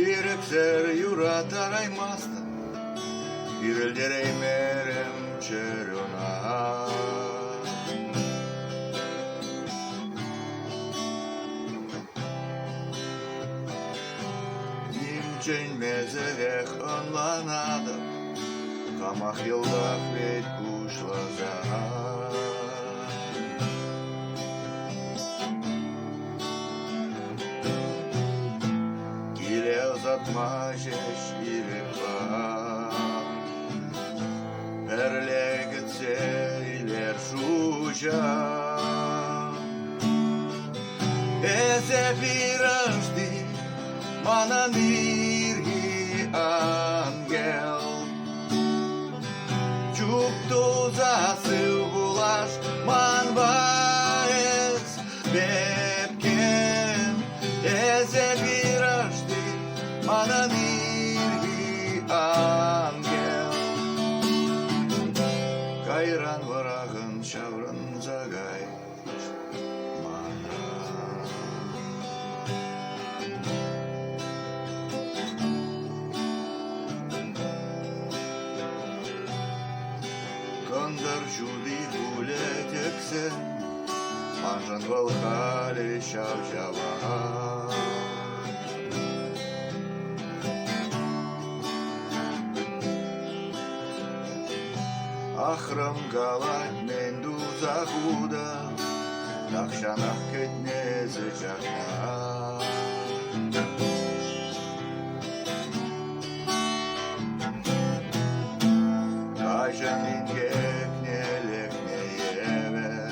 Ирексер юра тараймаста, ирелдерей мерем черена. Нимчен мезевех онланада, камах йылдах ведь пушлаза. Zatmaşeş irifan Erlegitse iler şuca Eze pirajdi Mana nirhi angel Çuptu zasıl bulaş Man baez Bepken Eze pirajdi Mana nirhi angel Kayran varağın şavrın zagay Mana Kandar judi guleteksen Manjan valhali şavşava Ахрам галать менду захуда, Нахшанах кетне зачахна. Кайжан лингек не лекне евер,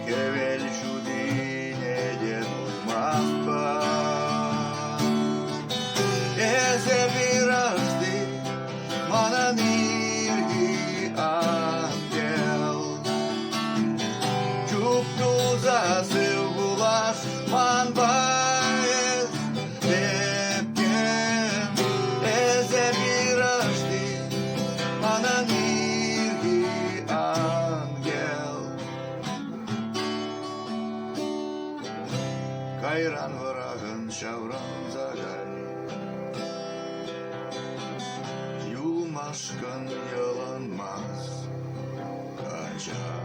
Хевель жуди не денут маспа. Эзе виражди, манани angel Çuptu zasıl bulaş man baez Hepken eze virajdi Mana nirhi angel Kayran varağın şavran zagay Yulmaşkın yalanmaz Kaçar